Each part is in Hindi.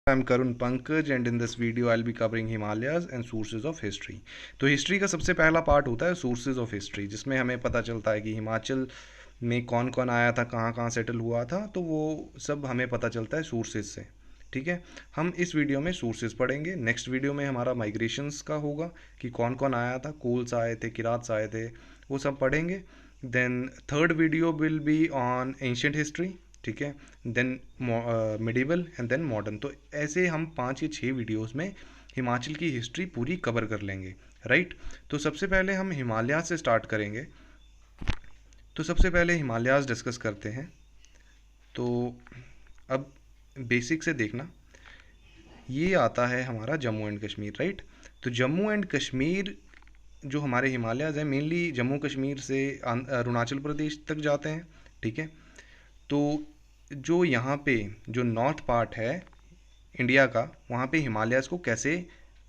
I'm Karun Pankaj and in this video I'll be covering Himalayas and sources of history। तो हिस्ट्री का सबसे पहला पार्ट होता है सोर्सेज ऑफ हिस्ट्री, जिसमें हमें पता चलता है कि हिमाचल में कौन कौन आया था, कहाँ कहाँ सेटल हुआ था, तो वो सब हमें पता चलता है सोर्सेज से। ठीक है, हम इस वीडियो में सोर्सेज पढ़ेंगे। नेक्स्ट वीडियो में हमारा माइग्रेशंस का होगा कि कौन कौन आया था, कोल्स आए थे, किरात्स आए थे, वो सब पढ़ेंगे। Then third video will be on ancient history. ठीक है, then medieval and then modern. तो ऐसे हम 5 या 6 वीडियोस में हिमाचल की हिस्ट्री पूरी कवर कर लेंगे। राइट, तो सबसे पहले हम हिमालय से स्टार्ट करेंगे। तो सबसे पहले हिमालयाज डिस्कस करते हैं। तो अब बेसिक से देखना, ये आता है हमारा जम्मू एंड कश्मीर। राइट, तो जम्मू एंड कश्मीर जो हमारे हिमालयाज हैं मेनली जम्मू कश्मीर से अरुणाचल प्रदेश तक जाते हैं। ठीक है, तो जो यहाँ पे जो नॉर्थ पार्ट है इंडिया का, वहाँ पे हिमालयाज़ को कैसे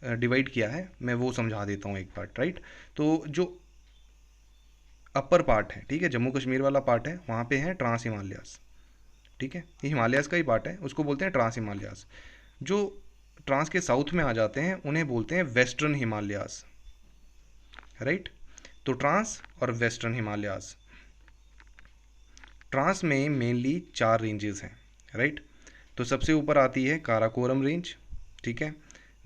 डिवाइड किया है मैं वो समझा देता हूँ एक पार्ट। राइट, तो जो अपर पार्ट है, ठीक है, जम्मू कश्मीर वाला पार्ट है, वहाँ पे है ट्रांस हिमालयाज़। ठीक है, ये हिमालयाज़ का ही पार्ट है, उसको बोलते हैं ट्रांस हिमालयाज़। जो ट्रांस के साउथ में आ जाते हैं उन्हें बोलते हैं वेस्टर्न हिमालयाज़। राइट, तो ट्रांस और वेस्टर्न हिमालयाज़। ट्रांस में मेनली 4 रेंजेस हैं। राइट, तो सबसे ऊपर आती है काराकोरम रेंज। ठीक है,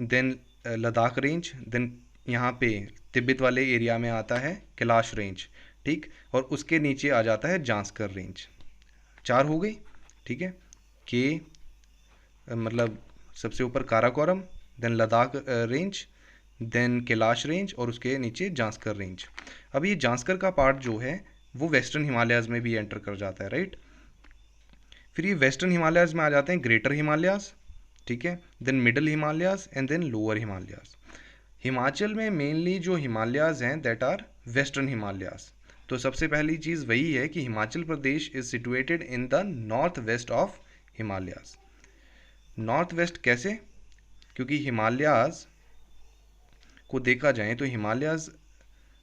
देन लद्दाख रेंज, देन यहाँ पे तिब्बत वाले एरिया में आता है कैलाश रेंज। ठीक, और उसके नीचे आ जाता है जांस्कर रेंज। 4 हो गई। ठीक है, के मतलब सबसे ऊपर Karakoram, then Ladakh range, then Kailash range और उसके नीचे जांस्कर रेंज। अब ये जांस्कर का पार्ट जो है वो वेस्टर्न हिमालयाज़ में भी एंटर कर जाता है। राइट, फिर ये वेस्टर्न हिमालयाज़ में आ जाते हैं ग्रेटर हिमालयाज़। ठीक है, then middle Himalayas and then lower Himalayas. Himachal में मेनली जो हिमालयाज़ हैं दैट आर वेस्टर्न हिमालयाज़। तो सबसे पहली चीज़ वही है कि Himachal Pradesh is situated in the north west of Himalayas. North west कैसे? क्योंकि हिमालयाज़ को देखा जाए तो हिमालयाज़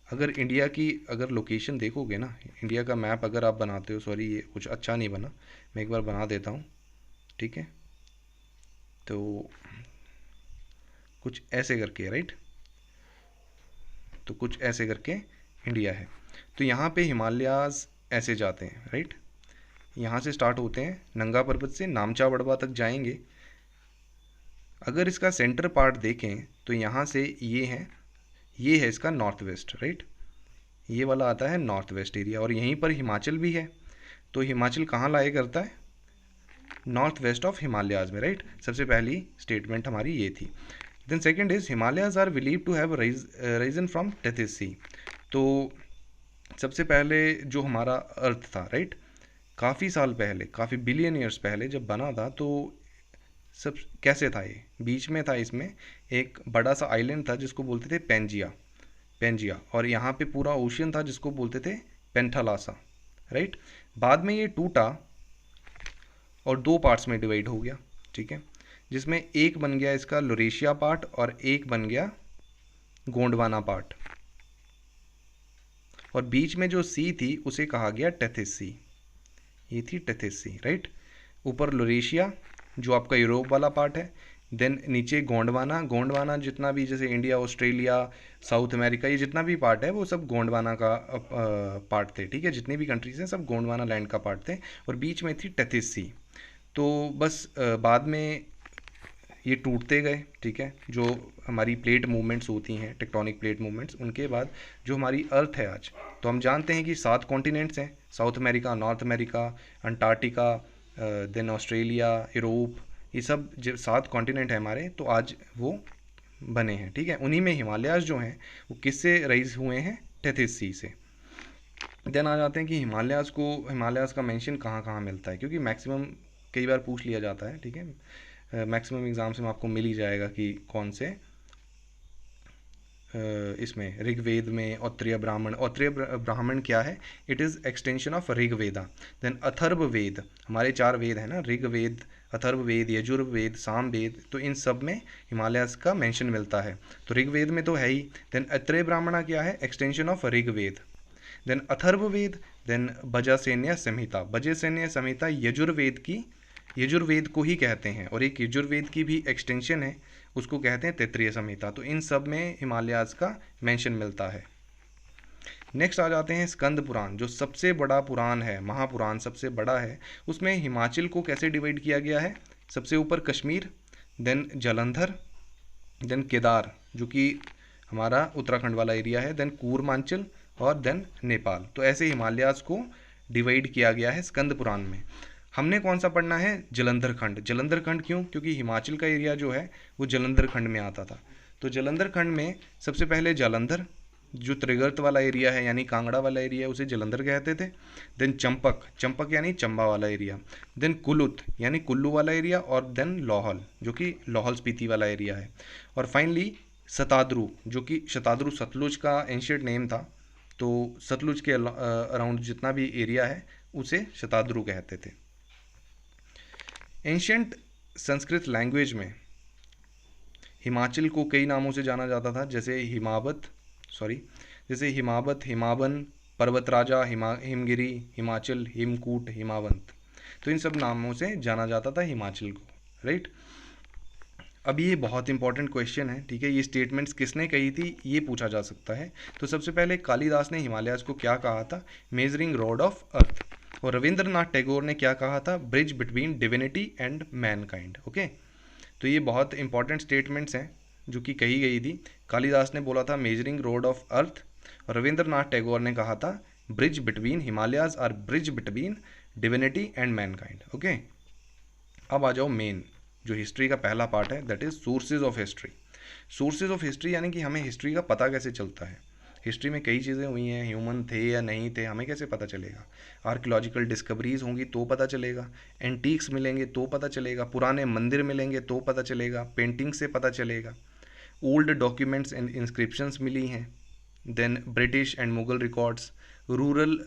अगर इंडिया की अगर लोकेशन देखोगे ना, इंडिया का मैप अगर आप बनाते हो, सॉरी ये कुछ अच्छा नहीं बना, मैं एक बार बना देता हूँ। ठीक है, तो कुछ ऐसे करके, राइट, तो कुछ ऐसे करके इंडिया है। तो यहाँ पे हिमालयाज़ ऐसे जाते हैं। राइट, यहाँ से स्टार्ट होते हैं, नंगा पर्वत से नामचा बड़वा तक जाएंगे। अगर इसका सेंटर पार्ट देखें तो यहाँ से ये है इसका नॉर्थ वेस्ट। राइट, ये वाला आता है नॉर्थ वेस्ट एरिया, और यहीं पर हिमाचल भी है। तो हिमाचल कहाँ लाए करता है? नॉर्थ वेस्ट ऑफ हिमालयाज़ में। राइट, सबसे पहली स्टेटमेंट हमारी ये थी। Then second is Himalayas are believe to have risen from Tethys sea. तो सबसे पहले जो हमारा अर्थ था, राइट, काफ़ी साल पहले, काफ़ी बिलियन ईयर्स पहले जब बना था, तो सब कैसे था? ये बीच में था, इसमें एक बड़ा सा आइलैंड था जिसको बोलते थे पेंजिया, और यहाँ पे पूरा ओशियन था जिसको बोलते थे पेंथालासा। राइट, बाद में ये टूटा और 2 पार्ट्स में डिवाइड हो गया। ठीक है, जिसमें एक बन गया इसका लोरेशिया पार्ट और एक बन गया गोंडवाना पार्ट, और बीच में जो सी थी उसे कहा गया टेथिस सी। ये थी टेथिस सी। राइट, ऊपर लोरेशिया जो आपका यूरोप वाला पार्ट है, देन नीचे गोंडवाना जितना भी, जैसे इंडिया, ऑस्ट्रेलिया, साउथ अमेरिका, ये जितना भी पार्ट है वो सब गोंडवाना का पार्ट थे। ठीक है, जितनी भी कंट्रीज हैं सब गोंडवाना लैंड का पार्ट थे, और बीच में थी टेथिस सी। तो बस बाद में ये टूटते गए। ठीक है, जो हमारी प्लेट मूवमेंट्स होती हैं, टेक्टोनिक प्लेट मूवमेंट्स, उनके बाद जो हमारी अर्थ है आज, तो हम जानते हैं कि 7 कॉन्टिनेंट्स हैं, South America, North America, Antarctica, then Australia, Europe, ये सब जो 7 कॉन्टिनेंट हैं हमारे, तो आज वो बने हैं। ठीक है, उन्हीं में हिमालयाज जो हैं वो किससे राइज हुए हैं? टेथिस सी से। देन आ जाते हैं कि हिमालयाज़ का मेंशन कहाँ कहाँ मिलता है, क्योंकि मैक्सिमम कई बार पूछ लिया जाता है। ठीक है, मैक्सिमम एग्जाम्स में आपको मिल ही जाएगा कि कौन से इसमें ऋग्वेद में औत्रेय ब्राह्मण क्या है? It is extension of Rigveda. Then Atharvaveda, हमारे 4 वेद हैं ना, ऋग्वेद, अथर्ववेद, यजुर्वेद, सामवेद, तो इन सब में हिमालयाज़ का मेंशन मिलता है। तो ऋग्वेद में तो है ही। देन अत्रेय ब्राह्मणा क्या है? Extension of Rigveda. Then Atharvaveda, then Vajasaneyi Samhita Yajurveda की यजुर्वेद को ही कहते हैं, और एक यजुर्वेद की भी एक्सटेंशन है, उसको कहते हैं तैत्तिरीय संहिता। तो इन सब में हिमालयाज़ का मेंशन मिलता है। नेक्स्ट आ जाते हैं स्कंद पुराण, जो सबसे बड़ा पुराण है, महापुराण सबसे बड़ा है। उसमें हिमाचल को कैसे डिवाइड किया गया है? सबसे ऊपर कश्मीर, देन जालंधर, देन केदार जो कि हमारा उत्तराखंड वाला एरिया है, देन कूर्मांचल और देन नेपाल। तो ऐसे हिमालयाज़ को डिवाइड किया गया है स्कंद पुराण में। हमने कौन सा पढ़ना है? जलंधर खंड। जलंधर खंड क्यों? क्योंकि हिमाचल का एरिया जो है वो जलंधर खंड में आता था। तो जलंधर खंड में सबसे पहले जालंधर, जो त्रिगर्त वाला एरिया है यानी कांगड़ा वाला एरिया है, उसे जलंधर कहते थे। देन चंपक, चंपक यानी चंबा वाला एरिया। देन कुलुत यानी कुल्लू वाला एरिया, और देन लाहौल जो कि लाहौल स्पीति वाला एरिया है। और फाइनली शताद्रु, जो कि शताद्रु सतलुज का एंशियंट नेम था। तो सतलुज के अराउंड जितना भी एरिया है उसे शताद्रु कहते थे। एंशियंट संस्कृत लैंग्वेज में हिमाचल को कई नामों से जाना जाता था, जैसे हिमावत, हिमावन, पर्वतराजा, हिमगिरी, हिमाचल, हिमकूट, हिमावंत। तो इन सब नामों से जाना जाता था हिमाचल को, राइट। अब ये बहुत इंपॉर्टेंट क्वेश्चन है, ठीक है। ये स्टेटमेंट्स किसने कही थी ये पूछा जा सकता है। तो सबसे पहले कालिदास ने हिमालयाज को क्या कहा था? Measuring rod of earth. और रविंद्रनाथ टैगोर ने क्या कहा था? Bridge between divinity and mankind. Okay, तो ये बहुत इंपॉर्टेंट स्टेटमेंट्स हैं जो कि कही गई थी। कालिदास ने बोला था मेजरिंग रोड ऑफ अर्थ, और रविंद्रनाथ टैगोर ने कहा था bridge between Himalayas are bridge between divinity and mankind. Okay, अब आ जाओ मेन जो हिस्ट्री का पहला पार्ट है, that is sources of history. Sources of history यानी कि हमें हिस्ट्री का पता कैसे चलता है। हिस्ट्री में कई चीज़ें हुई हैं, ह्यूमन थे या नहीं थे, हमें कैसे पता चलेगा? आर्कियोलॉजिकल डिस्कवरीज होंगी तो पता चलेगा, एंटीक्स मिलेंगे तो पता चलेगा, पुराने मंदिर मिलेंगे तो पता चलेगा, पेंटिंग से पता चलेगा, ओल्ड डॉक्यूमेंट्स एंड इंस्क्रिप्शंस मिली हैं, then British and Mughal records, rural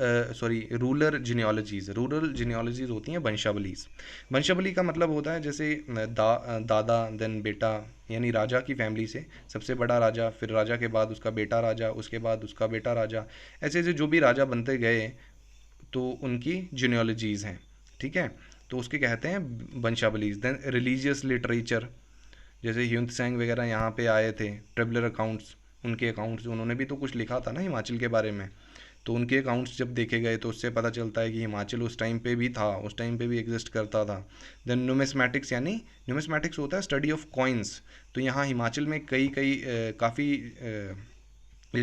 genealogies होती हैं वंशावलीज। वंशावली का मतलब होता है जैसे दादा देन बेटा, यानी राजा की फैमिली से सबसे बड़ा राजा, फिर राजा के बाद उसका बेटा राजा, उसके बाद उसका बेटा राजा, ऐसे ऐसे जो भी राजा बनते गए तो उनकी जिनियोलॉजीज हैं, ठीक है। तो उसके कहते हैं वंशावलीज। देन रिलीजियस लिटरेचर, जैसे ह्यूंत्सेंग वगैरह यहाँ पे आए थे, ट्रेवलर अकाउंट्स, उनके अकाउंट्स, उन्होंने भी तो कुछ लिखा था ना हिमाचल के बारे में। तो उनके अकाउंट्स जब देखे गए तो उससे पता चलता है कि हिमाचल उस टाइम पे भी था, उस टाइम पे भी एग्जिस्ट करता था। देन न्यूमिस्मैटिक्स, यानी न्यूमिस्मैटिक्स होता है स्टडी ऑफ कॉइन्स। तो यहाँ हिमाचल में काफ़ी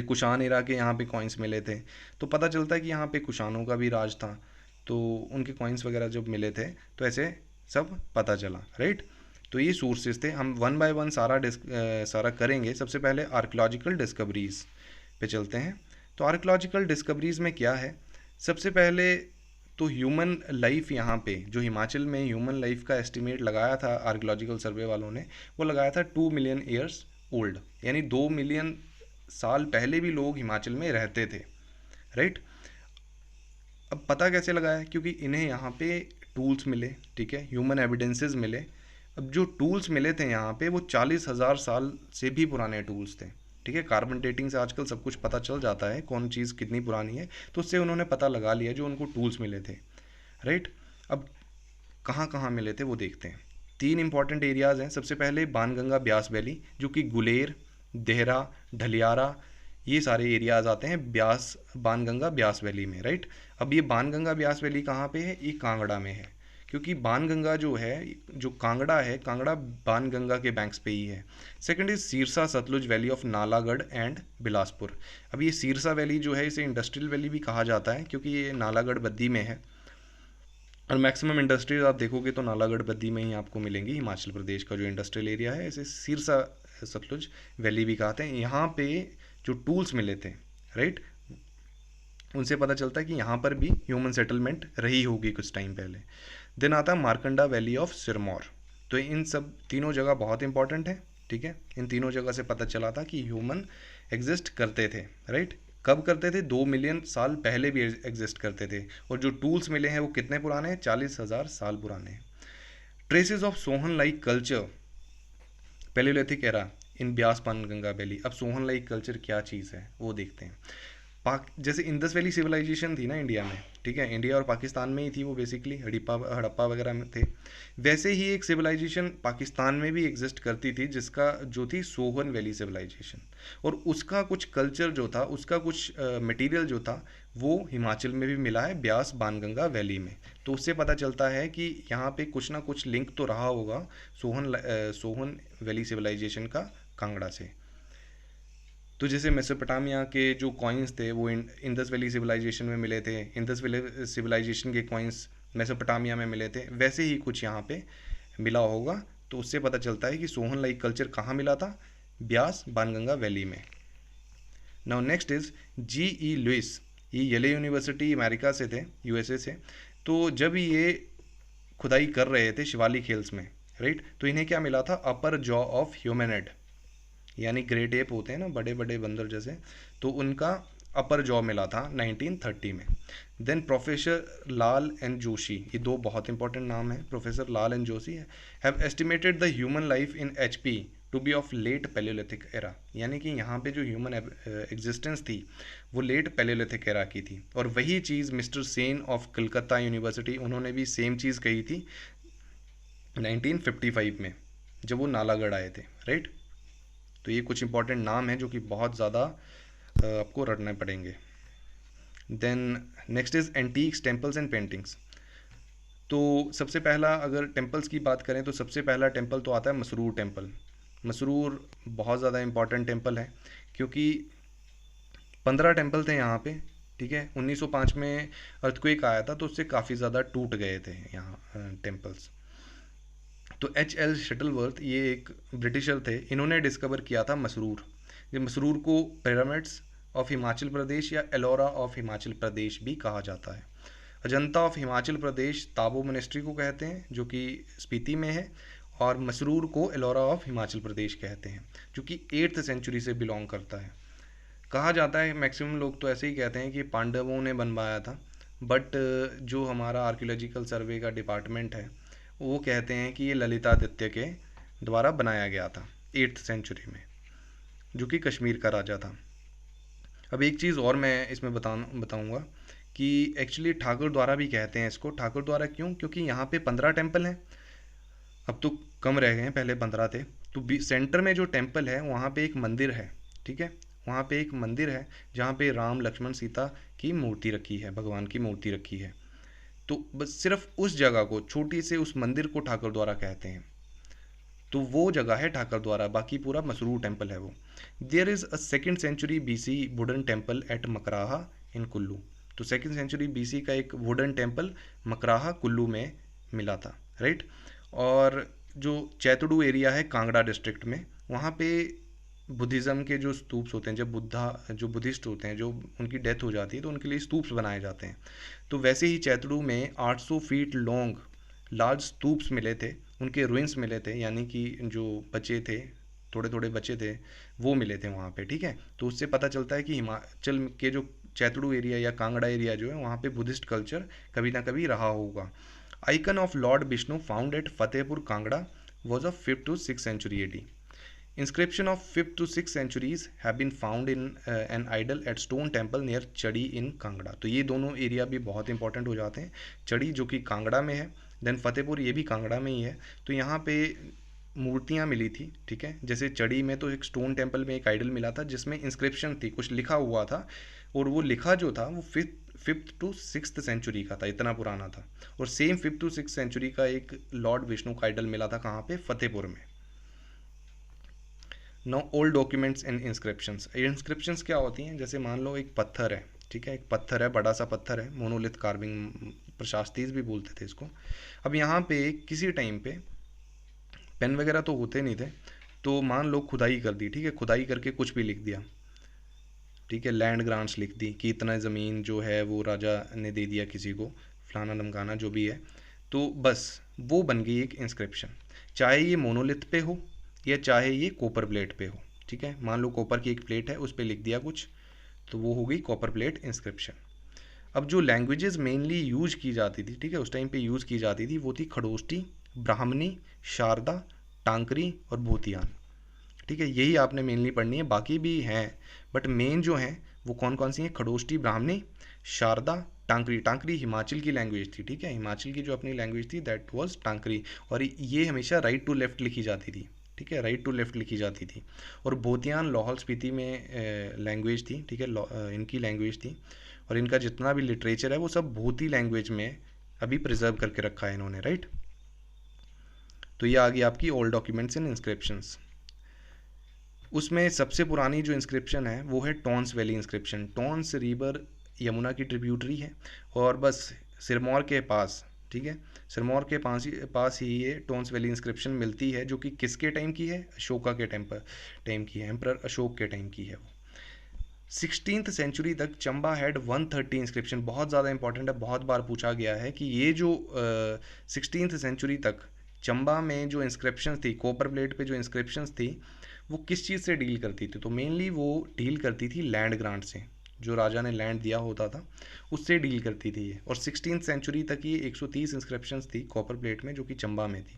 कुषाण एरा के यहाँ पे कॉइन्स मिले थे, तो पता चलता है कि यहाँ पे कुषाणों का भी राज था, तो उनके कॉइन्स वगैरह जब मिले थे तो ऐसे सब पता चला, राइट। तो ये सोर्सेज थे। हम वन बाय वन सारा करेंगे। सबसे पहले आर्कियोलॉजिकल डिस्कवरीज पे चलते हैं। तो आर्कियोलॉजिकल डिस्कवरीज में क्या है? सबसे पहले तो ह्यूमन लाइफ, यहाँ पे जो हिमाचल में ह्यूमन लाइफ का एस्टिमेट लगाया था आर्कियोलॉजिकल सर्वे वालों ने, वो लगाया था 2 मिलियन ईयर्स ओल्ड, यानी 2 मिलियन साल पहले भी लोग हिमाचल में रहते थे, राइट। अब पता कैसे लगाया? क्योंकि इन्हें यहाँ पे टूल्स मिले, ठीक है, ह्यूमन एविडेंसेस मिले। अब जो टूल्स मिले थे यहाँ पे वो 40,000 साल से भी पुराने टूल्स थे, ठीक है। कार्बन डेटिंग से आजकल सब कुछ पता चल जाता है कौन चीज़ कितनी पुरानी है, तो उससे उन्होंने पता लगा लिया जो उनको टूल्स मिले थे, राइट। अब कहाँ कहाँ मिले थे वो देखते हैं। 3 इंपॉर्टेंट एरियाज़ हैं। सबसे पहले बाणगंगा ब्यास वैली, जो कि गुलेर, देहरा, ढलियारा, ये सारे एरियाज़ आते हैं ब्यास, बाणगंगा ब्यास वैली में, राइट। अब ये बाणगंगा ब्यास वैली कहाँ पे है? ये कांगड़ा में है, क्योंकि बाणगंगा जो है, जो कांगड़ा है, कांगड़ा बाणगंगा के बैंक्स पे ही है। Second is Sirsa Sutlej valley of Nalagarh and Bilaspur. अब ये सिरसा वैली जो है इसे इंडस्ट्रियल वैली भी कहा जाता है, क्योंकि ये नालागढ़ बद्दी में है, और मैक्सिमम इंडस्ट्रीज आप देखोगे तो नालागढ़ बद्दी में ही आपको मिलेंगी। हिमाचल प्रदेश का जो इंडस्ट्रियल एरिया है इसे सिरसा सतलुज वैली भी कहते हैं। यहाँ पे जो टूल्स मिले थे, राइट, उनसे पता चलता है कि यहाँ पर भी ह्यूमन सेटलमेंट रही होगी कुछ टाइम पहले। देन आता है मार्कंडा वैली ऑफ सिरमौर। तो इन सब तीनों जगह बहुत इंपॉर्टेंट है, ठीक है। इन तीनों जगह से पता चला था कि ह्यूमन एग्जिस्ट करते थे, राइट। कब करते थे? 2 मिलियन साल पहले भी एग्जिस्ट करते थे। और जो टूल्स मिले हैं वो कितने पुराने हैं? 40,000 साल पुराने हैं। Traces of Sohan like culture Palaeolithic era in Beas Banganga valley. अब सोहन लाइक कल्चर क्या चीज़ है वो देखते हैं। पाक जैसे इंडस वैली सिविलाइजेशन थी ना इंडिया में, ठीक है, इंडिया और पाकिस्तान में ही थी वो बेसिकली, हड़प्पा वगैरह में थे। वैसे ही एक सिविलाइजेशन पाकिस्तान में भी एग्जिस्ट करती थी, जिसका जो थी सोहन वैली सिविलाइजेशन, और उसका कुछ कल्चर जो था, उसका कुछ मटेरियल जो था, वो हिमाचल में भी मिला है ब्यास बाणगंगा वैली में। तो उससे पता चलता है कि यहाँ पे कुछ ना कुछ लिंक तो रहा होगा सोहन वैली सिविलाइजेशन का कांगड़ा से। तो जैसे मेसोपोटामिया के जो कॉइन्स थे वो इंडस वैली सिविलाइजेशन में मिले थे, इंडस वैली सिविलाइजेशन के कॉइन्स मेसोपोटामिया में मिले थे, वैसे ही कुछ यहाँ पे मिला होगा। तो उससे पता चलता है कि सोहन लाइक कल्चर कहाँ मिला था, ब्यास बाणगंगा वैली में। Now next is G.E. Lewis, ये येले यूनिवर्सिटी अमेरिका से थे, यूएसए से। तो जब ये खुदाई कर रहे थे शिवालिक हिल्स में, राइट, तो इन्हें क्या मिला था, अपर जॉ ऑफ ह्यूमैनिड, यानी ग्रेट एप होते हैं ना बड़े बड़े बंदर जैसे, तो उनका अपर जॉ मिला था 1930 में। Then professor Lal N Joshi, ये दो बहुत इंपॉर्टेंट नाम हैं, professor Lal N Joshi have estimated the human life in HP to be of late palaeolithic era, यानी कि यहाँ पे जो ह्यूमन एग्जिस्टेंस थी वो लेट पैलियोलिथिक एरा की थी। और वही चीज़ mister Sen of Calcutta university, उन्होंने भी सेम चीज़ कही थी 1955 में, जब वो नालागढ़ आए थे, राइट। तो ये कुछ इंपॉर्टेंट नाम हैं जो कि बहुत ज़्यादा आपको रटने पड़ेंगे। Then next is antiques temples and paintings. तो सबसे पहला अगर टेम्पल्स की बात करें तो सबसे पहला टेम्पल तो आता है मसरूर टेम्पल। मसरूर बहुत ज़्यादा इंपॉर्टेंट टेम्पल है, क्योंकि 15 टेम्पल थे यहाँ पे, ठीक है। 1905 में अर्थक्वेक आया था, तो उससे काफ़ी ज़्यादा टूट गए थे यहाँ टेम्पल्स। तो H.L. शटलवर्थ, ये एक ब्रिटिशर थे, इन्होंने डिस्कवर किया था मसरूर। ये मसरूर को पिरामिड्स ऑफ हिमाचल प्रदेश या एलोरा ऑफ हिमाचल प्रदेश भी कहा जाता है। अजंता ऑफ हिमाचल प्रदेश ताबो मोनेस्ट्री को कहते हैं, जो कि स्पीति में है, और मसरूर को एलोरा ऑफ हिमाचल प्रदेश कहते हैं, जो कि 8th सेंचुरी से बिलोंग करता है। कहा जाता है, मैक्सिमम लोग तो ऐसे ही कहते हैं कि पांडवों ने बनवाया था, बट जो हमारा आर्कियोलॉजिकल सर्वे का डिपार्टमेंट है वो कहते हैं कि ये ललितादित्य के द्वारा बनाया गया था 8th सेंचुरी में, जो कि कश्मीर का राजा था। अब एक चीज़ और मैं इसमें बताऊंगा कि एक्चुअली ठाकुर द्वारा भी कहते हैं इसको। ठाकुर द्वारा क्यों? क्योंकि यहाँ पे 15 टेम्पल हैं, अब तो कम रह गए हैं, पहले 15 थे। तो सेंटर में जो टेम्पल है वहाँ पे एक मंदिर है, ठीक है, वहाँ पे एक मंदिर है जहाँ पे राम लक्ष्मण सीता की मूर्ति रखी है, भगवान की मूर्ति रखी है। तो बस सिर्फ उस जगह को, छोटी से उस मंदिर को ठाकुर द्वारा कहते हैं, तो वो जगह है ठाकुर द्वारा, बाकी पूरा मसरूर टेम्पल है वो। There is a 2nd century BC wooden temple at Makraha in Kullu. तो 2nd सेंचुरी BC का एक वुडन टेम्पल मकराहा कुल्लू में मिला था, राइट। और जो चैतडू एरिया है कांगड़ा डिस्ट्रिक्ट में, वहाँ पे बुद्धिज़्म के जो स्तूप्स होते हैं, जब जो बुद्धिस्ट होते हैं, जो उनकी डेथ हो जाती है तो उनके लिए स्तूप्स बनाए जाते हैं। तो वैसे ही चैतडू में 800 फीट लॉन्ग लार्ज स्तूप्स मिले थे, उनके रुइंस मिले थे, यानी कि जो बचे थे, थोड़े थोड़े बचे थे, वो मिले थे वहाँ पे, ठीक है। तो उससे पता चलता है कि हिमाचल के जो चैतडू एरिया या कांगड़ा एरिया जो है, वहाँ पे बुद्धिस्ट कल्चर कभी ना कभी रहा होगा। Icon of Lord Vishnu found at Fatehpur Kangra was of 5th to 6th century AD. Inscription of 5th to 6th centuries have been found in an idol at stone temple near चड़ी in Kangra. तो ये दोनों एरिया भी बहुत इंपॉर्टेंट हो जाते हैं। चड़ी जो कि कांगड़ा में है, देन फतेहपुर ये भी कांगड़ा में ही है। तो यहाँ पे मूर्तियाँ मिली थी, ठीक है। जैसे चड़ी में तो एक स्टोन टेम्पल में एक आइडल मिला था जिसमें इंस्क्रिप्शन थी, कुछ लिखा हुआ था, और वो लिखा जो था वो 5th to 6th सेंचुरी का था, इतना पुराना था। और same 5th to 6th century का एक लॉर्ड विष्णु का आइडल मिला था, कहाँ पे? फतेहपुर में। No old documents and inscriptions. Inscriptions क्या होती हैं? जैसे मान लो एक पत्थर है, ठीक है, एक पत्थर है, बड़ा सा पत्थर है, मोनोलिथ कार्विंग, प्रशास्तीज भी बोलते थे इसको। अब यहाँ पे किसी टाइम पे पेन वगैरह तो होते नहीं थे, तो मान लो खुदाई कर दी, ठीक है, खुदाई करके कुछ भी लिख दिया, ठीक है, लैंड ग्रांट्स लिख दी कि इतना ज़मीन जो है वो राजा ने दे दिया किसी को, फलाना धमकाना जो भी है, तो बस वो बन गई एक इंस्क्रिप्शन। चाहे ये मोनोलिथ पे हो या चाहे ये कॉपर प्लेट पे हो, ठीक है। मान लो कॉपर की एक प्लेट है, उस पर लिख दिया कुछ, तो वो हो गई कॉपर प्लेट इंस्क्रिप्शन। अब जो लैंग्वेजेस मेनली यूज की जाती थी, ठीक है, उस टाइम पे यूज़ की जाती थी, वो थी खड़ोष्टी, ब्राह्मणी, शारदा, टांकरी और भूतियान, ठीक है। यही आपने मेनली पढ़नी है, बाकी भी हैं, बट मेन जो हैं वो कौन कौन सी हैं? खडोष्टी, ब्राह्मणी, शारदा, टांकरी। टांकरी हिमाचल की लैंग्वेज थी, ठीक है, हिमाचल की जो अपनी लैंग्वेज थी दैट वाज टांकरी। और ये हमेशा राइट टू लेफ्ट लिखी जाती थी, ठीक है, राइट टू लेफ्ट लिखी जाती थी। और बोतियान लाहौल स्पीति में लैंग्वेज थी, ठीक है, इनकी लैंग्वेज थी। और इनका जितना भी लिटरेचर है वो सब भूती लैंग्वेज में अभी प्रिजर्व करके रखा है इन्होंने, राइट। तो ये आ गई आपकी ओल्ड डॉक्यूमेंट्स एंड इंस्क्रिप्शंस। उसमें सबसे पुरानी जो इंस्क्रिप्शन है वो है Tons valley inscription. Tons river Yamuna की ट्रिब्यूटरी है और बस सिरमौर के पास, ठीक है, सिरमौर के पास ही ये टॉन्स वैली इंस्क्रिप्शन मिलती है, जो कि किसके टाइम की है? अशोका के टाइम की है, एम्परर अशोक के टाइम की है वो। 16th सेंचुरी तक चंबा हैड 130 इंस्क्रिप्शन। बहुत ज़्यादा इंपॉर्टेंट है, बहुत बार पूछा गया है कि ये जो 16th सेंचुरी तक चंबा में जो इंस्क्रिप्शन थी, कॉपर प्लेट पे जो इंस्क्रिप्शन थी, वो किस चीज़ से डील करती थी? तो मेनली वो डील करती थी लैंड ग्रांट से, जो राजा ने लैंड दिया होता था उससे डील करती थी ये। और 16th सेंचुरी तक ये 130 इंस्क्रिप्शंस थी कॉपर प्लेट में, जो कि चंबा में थी।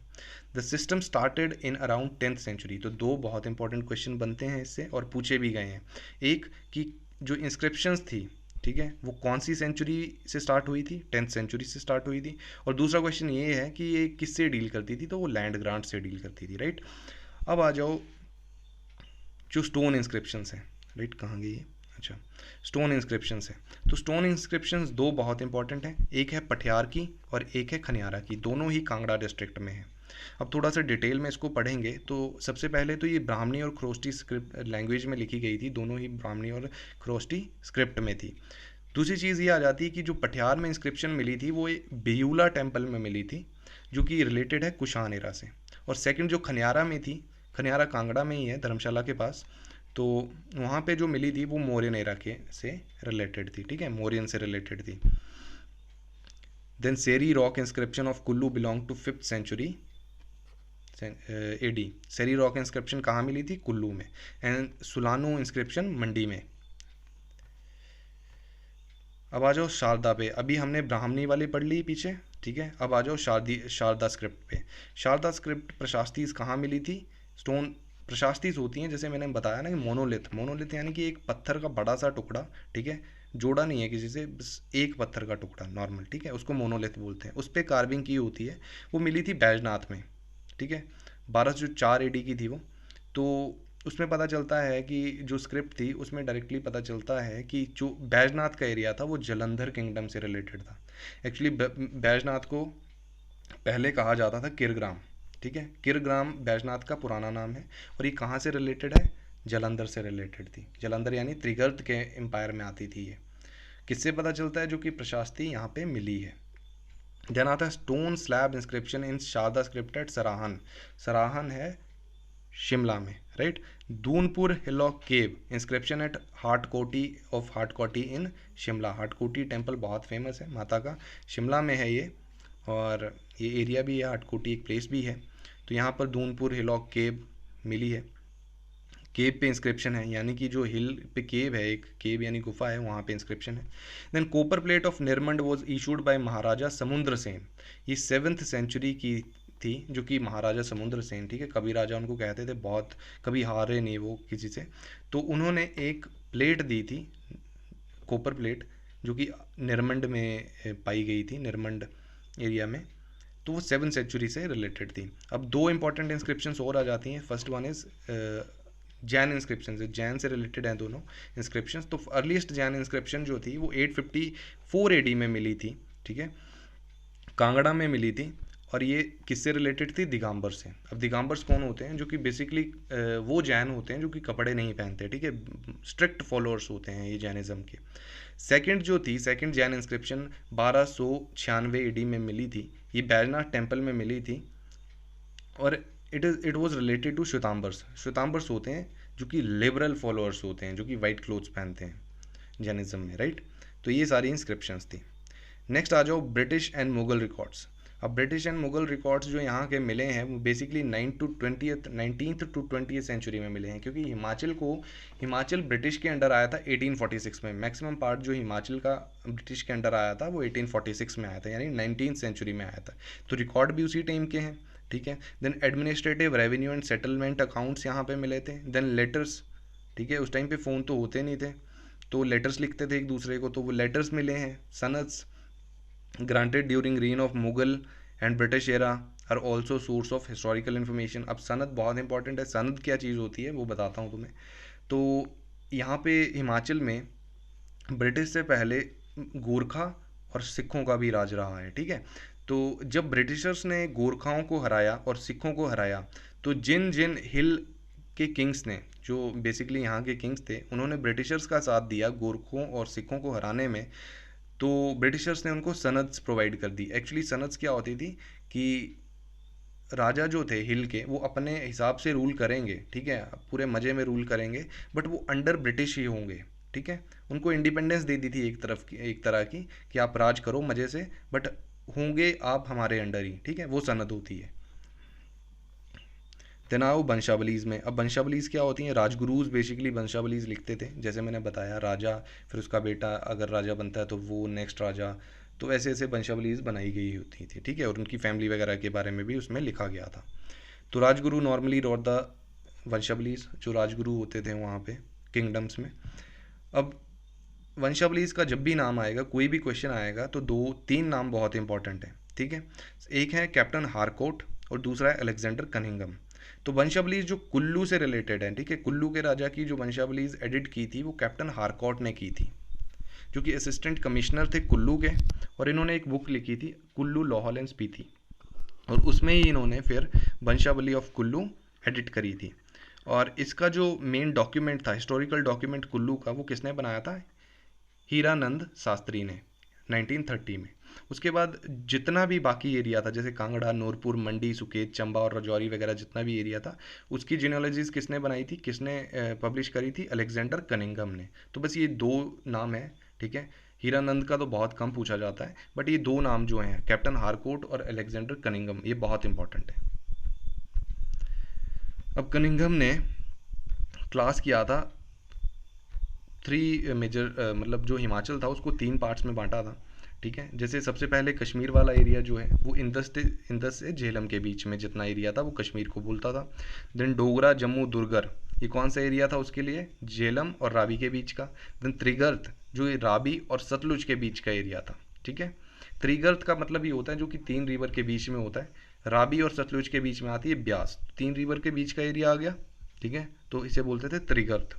The system started in around 10th century. तो दो बहुत इंपॉर्टेंट क्वेश्चन बनते हैं इससे और पूछे भी गए हैं। एक कि जो इंस्क्रिप्शंस थी, ठीक है, वो कौन सी सेंचुरी से स्टार्ट हुई थी? 10th सेंचुरी से स्टार्ट हुई थी। और दूसरा क्वेश्चन ये है कि ये किससे डील करती थी? तो वो लैंड ग्रांट से डील करती थी, राइट। अब आ जाओ जो स्टोन इंस्क्रिप्शंस हैं, राइट, कहाँ गई ये? अच्छा, स्टोन इंस्क्रिप्शंस है। तो स्टोन इंस्क्रिप्शंस दो बहुत इंपॉर्टेंट हैं, एक है पटियार की और एक है खनियारा की, दोनों ही कांगड़ा डिस्ट्रिक्ट में है। अब थोड़ा सा डिटेल में इसको पढ़ेंगे तो सबसे पहले तो ये ब्राह्मणी और खरोष्टी स्क्रिप्ट लैंग्वेज में लिखी गई थी, दोनों ही ब्राह्मणी और खरोष्टी स्क्रिप्ट में थी। दूसरी चीज़ ये आ जाती है कि जो पटियार में इंस्क्रिप्शन मिली थी वो बेयूला टेम्पल में मिली थी, जो कि रिलेटेड है कुषाण एरा से। और सेकंड जो खनियारा में थी, खनियारा कांगड़ा में ही है, धर्मशाला के पास, तो वहाँ पे जो मिली थी वो मौर्यन एरा के से रिलेटेड थी, ठीक है, मौर्यन से रिलेटेड थी। Then Seri rock inscription of Kullu belong to 5th century AD. Seri rock inscription कहाँ मिली थी? कुल्लू में। एंड सुलानू इंस्क्रिप्शन मंडी में। अब आ जाओ शारदा पे। अभी हमने ब्राह्मणी वाली पढ़ ली पीछे, ठीक है, अब आ जाओ शारदा स्क्रिप्ट पे। शारदा स्क्रिप्ट प्रशास्तीस कहाँ मिली थी? स्टोन प्रशास्तीस होती हैं, जैसे मैंने बताया ना कि मोनोलिथ, मोनोलिथ यानी कि एक पत्थर का बड़ा सा टुकड़ा, ठीक है, जोड़ा नहीं है किसी से, बस एक पत्थर का टुकड़ा नॉर्मल, ठीक है, उसको मोनोलिथ बोलते हैं। उस पर कार्विंग की होती है, वो मिली थी बैजनाथ में, ठीक है, 1204 AD की थी वो। तो उसमें पता चलता है कि जो स्क्रिप्ट थी उसमें डायरेक्टली पता चलता है कि जो बैजनाथ का एरिया था वो जलंधर किंगडम से रिलेटेड था। एक्चुअली बैजनाथ को पहले कहा जाता था किरग्राम, ठीक है, किरग्राम बैजनाथ का पुराना नाम है। और ये कहाँ से रिलेटेड है? जलंधर से रिलेटेड थी। जलंधर यानी त्रिगर्त के एम्पायर में आती थी ये। किससे पता चलता है? जो कि प्रशास्ती यहाँ पे मिली है। देन आता है stone slab inscription in Sharada script at Sarahan. Sarahan है शिमला में, right. Dunpur hillock cave inscription at Hatkoti of Hatkoti in Shimla. Hatkoti temple बहुत फेमस है माता का, शिमला में है ये, और ये एरिया भी है, हाटकोटी एक प्लेस भी है। तो यहाँ पर दूनपुर हिलॉक केव मिली है। केव पे इंस्क्रिप्शन है, यानी कि जो हिल पे केव है, एक केव यानी गुफा है, वहाँ पे इंस्क्रिप्शन है। Then copper plate of Nirmand was issued by Maharaja Samudra Sen. ये 7th सेंचुरी की थी, जो कि महाराजा समुद्र सेन, ठीक है, कभी राजा उनको कहते थे, बहुत कभी हारे नहीं वो किसी से। तो उन्होंने एक प्लेट दी थी, कोपर प्लेट, जो कि निरमंड में पाई गई थी, निरमंड एरिया में। तो वो 7th सेंचुरी से रिलेटेड थी। अब दो इंपॉर्टेंट इंस्क्रिप्शंस और आ जाती हैं। First one is Jain inscription है, जैन से रिलेटेड हैं दोनों इंस्क्रिप्शंस। तो अर्लीस्ट जैन इंस्क्रिप्शन जो थी वो 854 AD में मिली थी, ठीक है, कांगड़ा में मिली थी। और ये किससे रिलेटेड थी? दिगंबर से। अब दिगंबर्स कौन होते हैं? जो कि बेसिकली वो जैन होते हैं जो कि कपड़े नहीं पहनते, ठीक है, स्ट्रिक्ट फॉलोअर्स होते हैं ये जैनिज़्म के। सेकंड जो थी, सेकंड जैन इंस्क्रिप्शन 1296 AD में मिली थी, ये बैजनाथ टेम्पल में मिली थी। और इट वॉज रिलेटेड टू श्वेतांबर्स। श्वेतांबर्स होते हैं जो कि लिबरल फॉलोअर्स होते हैं, जो कि वाइट क्लोथ्स पहनते हैं जैनिज्म में, राइट। तो ये सारी इंस्क्रिप्शंस थी। नेक्स्ट आ जाओ ब्रिटिश एंड मुगल रिकॉर्ड्स। अब ब्रिटिश एंड मुगल रिकॉर्ड्स जो यहाँ के मिले हैं वो basically 19th to 20th century में मिले हैं, क्योंकि हिमाचल ब्रिटिश के अंडर आया था 1846 में। मैक्सिमम पार्ट जो हिमाचल का ब्रिटिश के अंडर आया था वो 1846 में आया था, यानी 19th सेंचुरी में आया था। तो रिकॉर्ड भी उसी टाइम के हैं, ठीक है। Then administrative revenue and settlement accounts यहाँ पे मिले थे। देन लेटर्स, ठीक है, उस टाइम पे फ़ोन तो होते नहीं थे, तो लेटर्स लिखते थे एक दूसरे को, तो वो लेटर्स मिले हैं। Sanads granted during reign of Mughal and British era are also source of historical information. अब सनद बहुत इंपॉर्टेंट है। सनद क्या चीज़ होती है वो बताता हूँ तुम्हें। तो यहाँ पे हिमाचल में ब्रिटिश से पहले गोरखा और सिखों का भी राज रहा है, ठीक है। तो जब ब्रिटिशर्स ने गोरखाओं को हराया और सिखों को हराया, तो जिन जिन हिल के किंग्स ने, जो बेसिकली यहाँ के किंग्स थे, उन्होंने ब्रिटिशर्स का साथ दिया गोरखों और सिखों को हराने में, तो ब्रिटिशर्स ने उनको सनद्स प्रोवाइड कर दी। एक्चुअली सनद्स क्या होती थी कि राजा जो थे हिल के, वो अपने हिसाब से रूल करेंगे, ठीक है, पूरे मज़े में रूल करेंगे, बट वो अंडर ब्रिटिश ही होंगे, ठीक है। उनको इंडिपेंडेंस दे दी थी एक तरह की कि आप राज करो मज़े से, बट होंगे आप हमारे अंडर ही, ठीक है, वो सनद होती है। देन आओ वंशावलीज़ में। अब वंशावलीज़ क्या होती हैं? राजगुरूज बेसिकली वंशावलीज़ लिखते थे, जैसे मैंने बताया, राजा, फिर उसका बेटा अगर राजा बनता है तो वो नेक्स्ट राजा, तो ऐसे ऐसे वंशावलीज़ बनाई गई होती थी, ठीक है, और उनकी फैमिली वगैरह के बारे में भी उसमें लिखा गया था। तो राजगुरु नॉर्मली रोट द वंशावलीज़, जो राजगुरु होते थे वहाँ पे किंगडम्स में। अब वंशावलीज़ का जब भी नाम आएगा, कोई भी क्वेश्चन आएगा, तो 2-3 नाम बहुत इंपॉर्टेंट है, ठीक है। एक है कैप्टन हारकोट और दूसरा है अलेक्जेंडर कनिंगम। तो वंशावलीज़ जो कुल्लू से रिलेटेड है, ठीक है, कुल्लू के राजा की जो वंशावलीज़ एडिट की थी वो कैप्टन हारकोट ने की थी, जो कि असिस्टेंट कमिश्नर थे कुल्लू के, और इन्होंने एक बुक लिखी थी कुल्लू लाहौल एंड स्पीति, और उसमें ही इन्होंने फिर वंशावली ऑफ कुल्लू एडिट करी थी। और इसका जो मेन डॉक्यूमेंट था, हिस्टोरिकल डॉक्यूमेंट कुल्लू का, वो किसने बनाया था? हीरानंद शास्त्री ने 1930 में। उसके बाद जितना भी बाकी एरिया था, जैसे कांगड़ा, नूरपुर, मंडी, सुकेत, चंबा और राजौरी वगैरह जितना भी एरिया था, उसकी जीनियोलॉजीज किसने बनाई थी, किसने पब्लिश करी थी? अलेक्जेंडर कनिंगम ने। तो बस ये 2 नाम है, ठीक है। हीरानंद का तो बहुत कम पूछा जाता है, बट ये 2 नाम जो हैं, कैप्टन हारकोट और अलेक्जेंडर कनिंगम, ये बहुत इंपॉर्टेंट है। अब कनिंगम ने क्लास किया था 3 मेजर, मतलब जो हिमाचल था उसको 3 पार्ट्स में बांटा था, ठीक है। जैसे सबसे पहले कश्मीर वाला एरिया जो है वो इंदस से झेलम के बीच में जितना एरिया था वो कश्मीर को बोलता था। देन डोगरा, जम्मू, दुर्गर, ये कौन सा एरिया था उसके लिए? झेलम और रावी के बीच का। देन त्रिगर्त, जो ये रावी और सतलुज के बीच का एरिया था, ठीक है। त्रिगर्त का मतलब ये होता है जो कि 3 रिवर के बीच में होता है। रावी और सतलुज के बीच में आती है ब्यास, 3 रिवर के बीच का एरिया आ गया, ठीक है, तो इसे बोलते थे त्रिगर्त।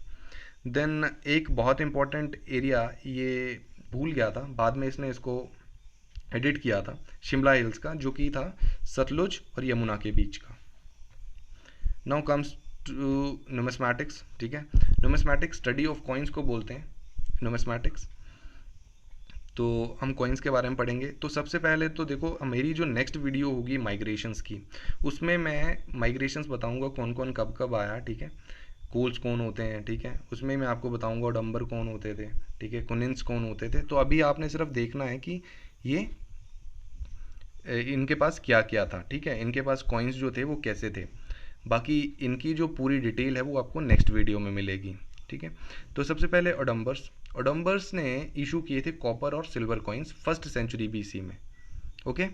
देन एक बहुत इंपॉर्टेंट एरिया, ये भूल गया था, बाद में इसने इसको एडिट किया था, शिमला हिल्स का, जो कि था सतलुज और यमुना के बीच का। नाउ कम्स टू न्यूमिस्मैटिक्स, ठीक है। न्यूमिस्मैटिक्स स्टडी ऑफ कॉइन्स को बोलते हैं न्यूमिस्मैटिक्स। तो हम कॉइन्स के बारे में पढ़ेंगे। तो सबसे पहले तो देखो, मेरी जो नेक्स्ट वीडियो होगी माइग्रेशंस की, उसमें मैं माइग्रेशंस बताऊंगा कौन कौन कब कब आया, ठीक है, कोल्स कौन होते हैं, ठीक है, उसमें मैं आपको बताऊंगा डम्बर कौन होते थे, ठीक है, कुनिन्स कौन होते थे। तो अभी आपने सिर्फ देखना है कि ये इनके पास क्या क्या था, ठीक है, इनके पास कॉइन्स जो थे वो कैसे थे। बाकी इनकी जो पूरी डिटेल है वो आपको नेक्स्ट वीडियो में मिलेगी, ठीक है। तो सबसे पहले ओडम्बर्स ने इशू किए थे कॉपर और silver coins 1st century BC में, ओके।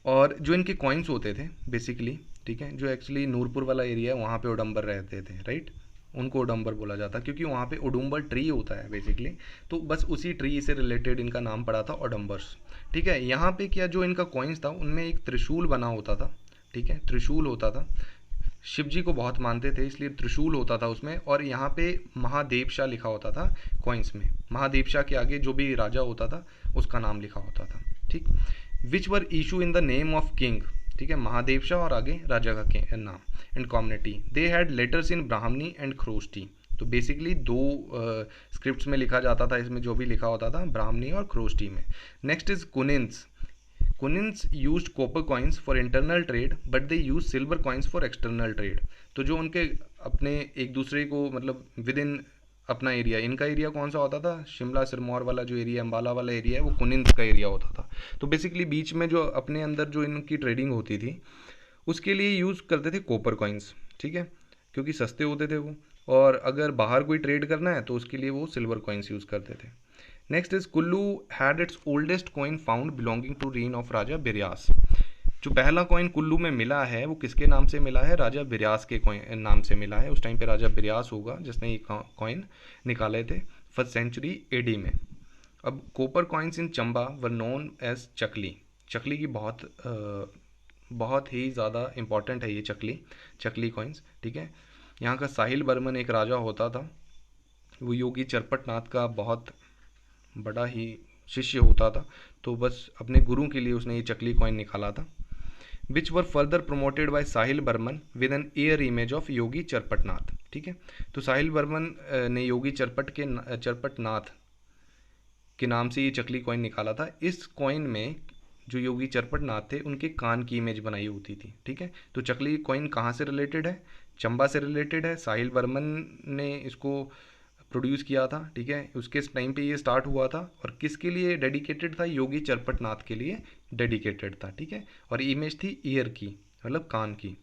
और जो इनके कॉइन्स होते थे बेसिकली, ठीक है, जो एक्चुअली नूरपुर वाला एरिया है वहाँ पे ओडम्बर रहते थे, राइट, उनको ओडम्बर बोला जाता क्योंकि वहाँ पे ओडुम्बर ट्री होता है बेसिकली, तो बस उसी ट्री से रिलेटेड इनका नाम पड़ा था ओडम्बर्स, ठीक है। यहाँ पे क्या, जो इनका कॉइन्स था उनमें एक त्रिशूल बना होता था, ठीक है, त्रिशूल होता था, शिव जी को बहुत मानते थे इसलिए त्रिशूल होता था उसमें, और यहाँ पे महादेव शाह लिखा होता था कॉइन्स में। महादेव शाह के आगे जो भी राजा होता था उसका नाम लिखा होता था, ठीक। Which were issue in the name of king, ठीक है, महादेव शाह और आगे राजा का नाम, and community they had letters in Brahmi and Kharosthi. तो बेसिकली 2 स्क्रिप्ट्स में लिखा जाता था, इसमें जो भी लिखा होता था ब्राह्मणी और ख्रोष्टी में। Next is Kunindas used copper coins for internal trade but they use silver coins for external trade. तो जो उनके अपने एक दूसरे को, मतलब विद इन अपना एरिया, इनका एरिया कौन सा होता था? शिमला सिरमौर वाला जो एरिया, अम्बाला वाला एरिया है, वो कुनिन्स का एरिया होता था। तो बेसिकली बीच में जो अपने अंदर जो इनकी ट्रेडिंग होती थी उसके लिए यूज़ करते थे कॉपर कॉइन्स, ठीक है, क्योंकि सस्ते होते थे वो, और अगर बाहर कोई ट्रेड करना है तो उसके लिए वो सिल्वर कॉइन्स यूज़ करते थे। Next is Kullu had its oldest coin found belonging to reign of Raja Biryas. जो पहला कॉइन कुल्लू में मिला है वो किसके नाम से मिला है? राजा बिरयास के कॉइन नाम से मिला है। उस टाइम पे राजा बिरयास होगा जिसने ये कॉइन निकाले थे फर्स्ट सेंचुरी एडी में। अब copper coins in Chamba were known as Chakli. Chakli की बहुत ही ज़्यादा इम्पॉर्टेंट है ये चकली कॉइन्स, ठीक है। यहाँ का साहिल बर्मन एक राजा होता था, वो योगी चरपटनाथ का बहुत बड़ा ही शिष्य होता था, तो बस अपने गुरु के लिए उसने ये चकली कॉइन निकाला था। Which were further promoted by Sahil Varman with an air image of yogi Charpatnath, ठीक है। तो साहिल बर्मन ने योगी चरपटनाथ के नाम से ये चकली कॉइन निकाला था। इस कॉइन में जो योगी चरपटनाथ थे उनके कान की इमेज बनाई होती थी, ठीक है। तो चकली कॉइन कहाँ से रिलेटेड है? चंबा से रिलेटेड है। साहिल बर्मन ने इसको प्रोड्यूस किया था, ठीक है। उसके टाइम पे ये स्टार्ट हुआ था और किसके लिए डेडिकेटेड था? योगी चरपटनाथ के लिए डेडिकेटेड था, ठीक है। और इमेज थी ईयर की, मतलब कान की।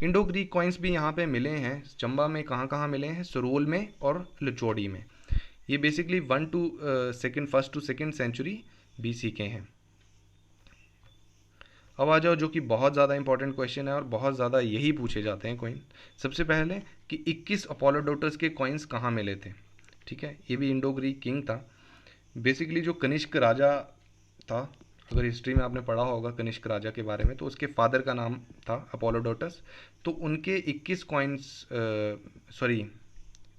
इंडो ग्रीक कॉइन्स भी यहाँ पे मिले हैं चंबा में। कहाँ कहाँ मिले हैं? सरोल में और लचौड़ी में। ये basically first to second century BC के हैं। अब आ जाओ जो कि बहुत ज़्यादा इंपॉर्टेंट क्वेश्चन है और बहुत ज़्यादा यही पूछे जाते हैं कॉइन। सबसे पहले कि 21 अपोलोडोटस के कॉइन्स कहाँ मिले थे, ठीक है। ये भी इंडो ग्रीक किंग था। बेसिकली जो कनिष्क राजा था, अगर हिस्ट्री में आपने पढ़ा होगा कनिष्क राजा के बारे में, तो उसके फादर का नाम था अपोलोडोटस। तो उनके 21 कॉइन्स, सॉरी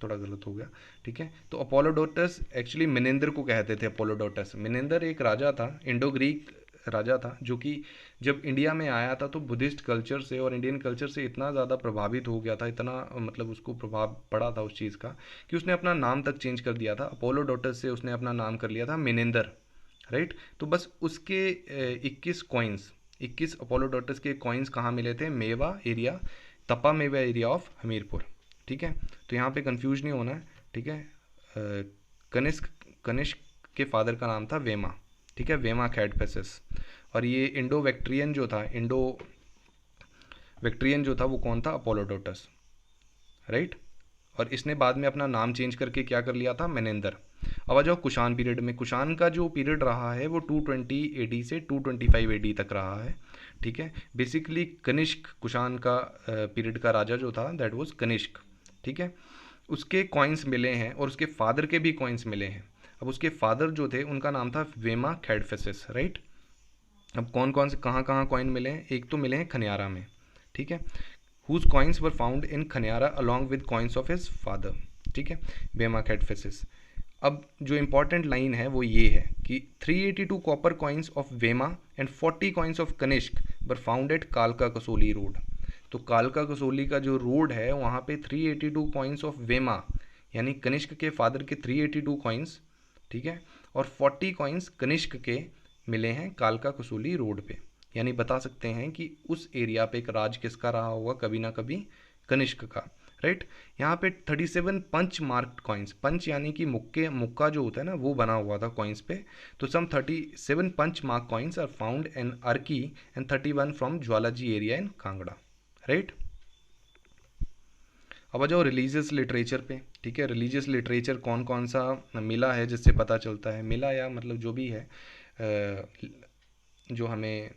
थोड़ा गलत हो गया, ठीक है। तो अपोलोडोटस एक्चुअली मिनेंदर को कहते थे। अपोलोडोटस मिनेंदर एक राजा था, इंडो ग्रीक राजा था, जो कि जब इंडिया में आया था तो बुद्धिस्ट कल्चर से और इंडियन कल्चर से इतना ज़्यादा प्रभावित हो गया था, इतना मतलब उसको प्रभाव पड़ा था उस चीज़ का, कि उसने अपना नाम तक चेंज कर दिया था। अपोलोडोटस से उसने अपना नाम कर लिया था मिनेंदर, राइट। तो बस उसके 21 अपोलोडोटस के कॉइन्स कहाँ मिले थे? मेवा एरिया, तपा मेवा एरिया ऑफ हमीरपुर, ठीक है। तो यहाँ पे कंफ्यूज नहीं होना है, ठीक है। कनिष्क के फादर का नाम था वेमा, ठीक है, वेमा कैडफेसिस। और ये इंडो वेक्ट्रियन जो था वो कौन था? अपोलोडोटस, राइट। और इसने बाद में अपना नाम चेंज करके क्या कर लिया था? मेनेंदर। अब आ जाओ कुषाण पीरियड में। कुषाण का जो पीरियड रहा है वो 220 AD से 225 AD तक रहा है, ठीक है। बेसिकली कनिष्क कुषाण का पीरियड का राजा जो था दैट वाज कनिष्क, ठीक है। उसके कॉइन्स मिले हैं और उसके फादर के भी कॉइन्स मिले हैं। अब उसके फादर जो थे उनका नाम था वेमा कैडफेसिस, राइट। अब कौन कौन से कहाँ कहाँ कॉइन मिले हैं? एक तो मिले हैं खनियारा में, ठीक है। Whose coins were found in Khaniyara along with coins of his father, ठीक है, वेमा कैडफेसिस। अब जो इंपॉर्टेंट लाइन है वो ये है कि 382 copper coins of Wema and 40 coins of Kanishka were found at कालका कसोली रोड। तो कालका कसोली का जो रोड है वहाँ पे 382 कॉइन्स ऑफ वेमा यानी कनिष्क के फादर के 382 कॉइन्स, ठीक है, और 40 कॉइन्स कनिष्क के मिले हैं कालका कसोली रोड पे। यानी बता सकते हैं कि उस एरिया पे एक राज किसका रहा होगा कभी ना कभी? कनिष्क का, राइट। यहाँ पे 37 पंच मार्क्ड कॉइन्स, पंच यानी कि मुक्का जो होता है ना वो बना हुआ था कॉइन्स पे। तो some 37 punch mark coins are found in Arki and 31 from Jwalaji area in Kangra, right. अब आ जाओ रिलीजियस लिटरेचर पे, ठीक है। रिलीजियस लिटरेचर कौन कौन सा मिला है जिससे पता चलता है, मिला या मतलब जो भी है जो हमें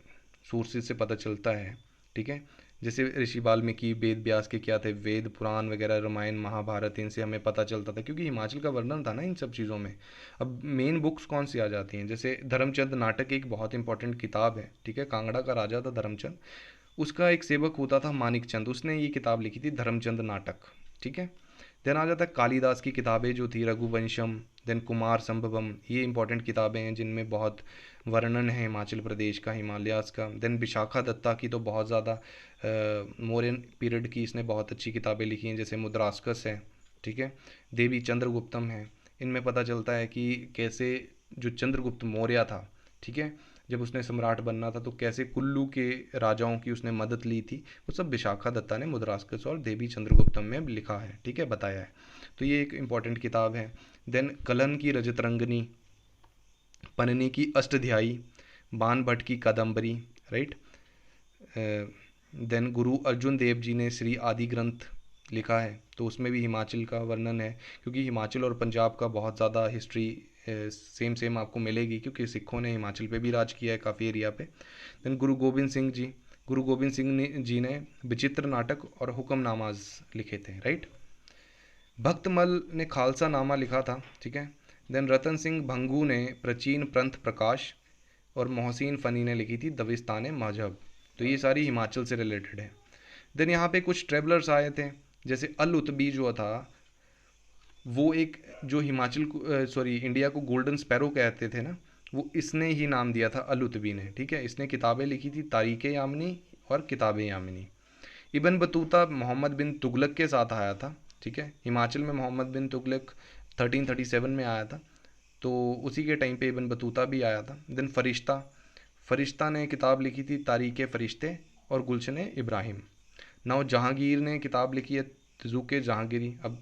सोर्सेज से पता चलता है, ठीक है। जैसे ऋषि वाल्मीकि, वेद व्यास के क्या थे, वेद पुराण वगैरह, रामायण महाभारत, इनसे हमें पता चलता था क्योंकि हिमाचल का वर्णन था ना इन सब चीज़ों में। अब मेन बुक्स कौन सी आ जाती हैं? जैसे धर्मचंद नाटक एक बहुत इंपॉर्टेंट किताब है, ठीक है। कांगड़ा का राजा था धर्मचंद, उसका एक सेवक होता था मानिक चंद, उसने ये किताब लिखी थी धर्मचंद नाटक, ठीक है। देन आ जाता है कालिदास की किताबें जो थी रघुवंशम, देन कुमार संभवम, ये इंपॉर्टेंट किताबें हैं जिनमें बहुत वर्णन है हिमाचल प्रदेश का, हिमालयास का। देन विशाखा दत्ता की तो बहुत ज़्यादा मौर्यन पीरियड की इसने बहुत अच्छी किताबें लिखी हैं, जैसे मुद्रास्कस है, ठीक है, देवी चंद्रगुप्तम है। इनमें पता चलता है कि कैसे जो चंद्रगुप्त मौर्य था, ठीक है, जब उसने सम्राट बनना था तो कैसे कुल्लू के राजाओं की उसने मदद ली थी, वो सब विशाखा दत्ता ने मुद्रास्कस और देवी चंद्रगुप्तम में लिखा है, ठीक है, बताया है। तो ये एक इम्पॉर्टेंट किताब है। देन कलन की रजतरंगनी, पन्नी की अष्टध्यायी, बाण भट्ट की कादम्बरी, राइट। देन गुरु अर्जुन देव जी ने श्री आदि ग्रंथ लिखा है, तो उसमें भी हिमाचल का वर्णन है क्योंकि हिमाचल और पंजाब का बहुत ज़्यादा हिस्ट्री सेम सेम आपको मिलेगी, क्योंकि सिखों ने हिमाचल पे भी राज किया है काफ़ी एरिया पे। देन गुरु गोबिंद सिंह जी, गुरु गोबिंद सिंह जी ने विचित्र नाटक और हुक्मनामाज लिखे थे, राइट। भक्तमल ने खालसा नामा लिखा था, ठीक है। देन रतन सिंह भंगू ने प्राचीन पंथ प्रकाश, और मोहसिन फ़नी ने लिखी थी दविस्तान मजहब। तो ये सारी हिमाचल से रिलेटेड है। देन यहाँ पे कुछ ट्रेवलर्स आए थे, जैसे अल उतबी जो था, वो एक जो हिमाचल को सॉरी इंडिया को गोल्डन स्पैरो कहते थे ना, वो इसने ही नाम दिया था, अल उतबी ने, ठीक है। इसने किताबें लिखी थी, तारीख़ यामिनी और किताब यामिनी। इबन बतूता मोहम्मद बिन तुगलक के साथ आया था, ठीक है। हिमाचल में मोहम्मद बिन तुगलक 1337 में आया था, तो उसी के टाइम पे इबन बतूता भी आया था। देन फरिश्ता, फरिश्ता ने किताब लिखी थी तारीख़ फ़रिश्ते और गुलशन इब्राहिम। नाउ जहांगीर ने किताब लिखी है तजुके जहांगीरी। अब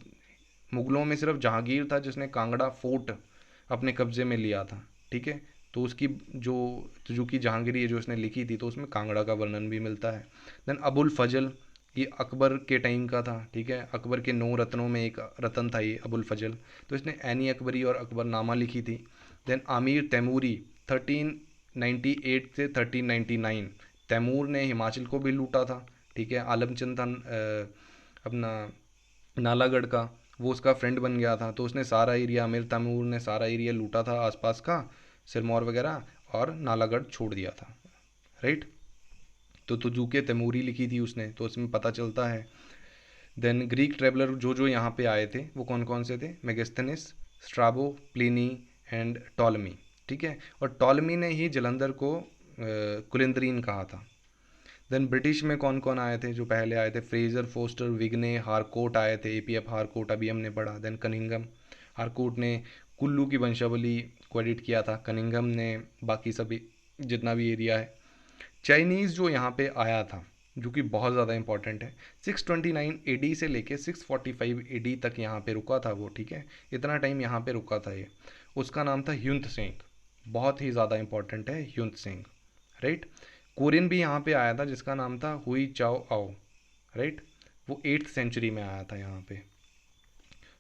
मुग़लों में सिर्फ जहांगीर था जिसने कांगड़ा फोर्ट अपने कब्ज़े में लिया था, ठीक है। तो उसकी जो तजुकी जहांगीरी है जो उसने लिखी थी, तो उसमें कांगड़ा का वर्णन भी मिलता है। देन अबुल फजल, ये अकबर के टाइम का था, ठीक है। अकबर के 9 रत्नों में एक रतन था ये अबुल फजल, तो इसने ऐनी अकबरी और अकबरनामा लिखी थी। देन आमिर तैमूरी 1398 से 1399, तैमूर ने हिमाचल को भी लूटा था, ठीक है। आलमचंद था अपना नालागढ़ का, वो उसका फ्रेंड बन गया था, तो उसने सारा एरिया, आमिर तैमूर ने सारा एरिया लूटा था आसपास का, सिरमौर वगैरह, और नालागढ़ छोड़ दिया था, राइट। तो तुजुके तैमूरी लिखी थी उसने, तो उसमें पता चलता है। देन ग्रीक ट्रेवलर जो जो यहाँ पे आए थे वो कौन कौन से थे, मेगस्थनीस, स्ट्राबो, प्लिनी एंड टॉलमी, ठीक है। और टॉलमी ने ही जलंधर को कुलिंद्रीन कहा था। देन ब्रिटिश में कौन कौन आए थे जो पहले आए थे, फ्रेजर, फोस्टर, विग्ने, हारकोट आए थे, एपीएफ हारकोट अभी हमने पढ़ा। देन कनिंगम, हारकोट ने कुल्लू की वंशावली को एडिट किया था, कनिंगम ने बाकी सभी जितना भी एरिया है। चाइनीज़ जो यहाँ पे आया था, जो कि बहुत ज़्यादा इंपॉर्टेंट है, 629 एडी से लेके 645 एडी तक यहाँ पे रुका था वो, ठीक है। इतना टाइम यहाँ पे रुका था ये। उसका नाम था ह्युंत सेंग, बहुत ही ज़्यादा इंपॉर्टेंट है ह्युंत सेंग, राइट। कोरियन भी यहाँ पे आया था जिसका नाम था हुई चाओ आओ, राइट। वो 8th सेंचुरी में आया था यहाँ पे।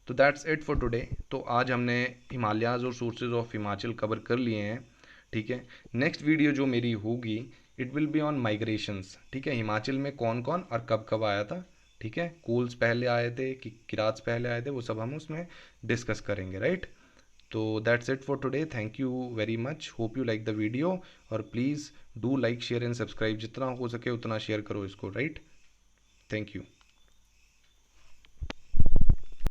तो दैट्स इट फॉर टुडे। तो आज हमने हिमालयाज़ और सोर्सेज ऑफ हिमाचल कवर कर लिए हैं, ठीक है। नेक्स्ट वीडियो जो मेरी होगी, it will be on migrations, ठीक है। हिमाचल में कौन कौन और कब कब आया था, ठीक है। कोल्स पहले आए थे कि किरात पहले आए थे, वो सब हम उसमें डिस्कस करेंगे, राइट। तो that's it for today, thank you very much, hope you like the video, और please do like share and subscribe, जितना हो सके उतना शेयर करो इसको, राइट। Thank you.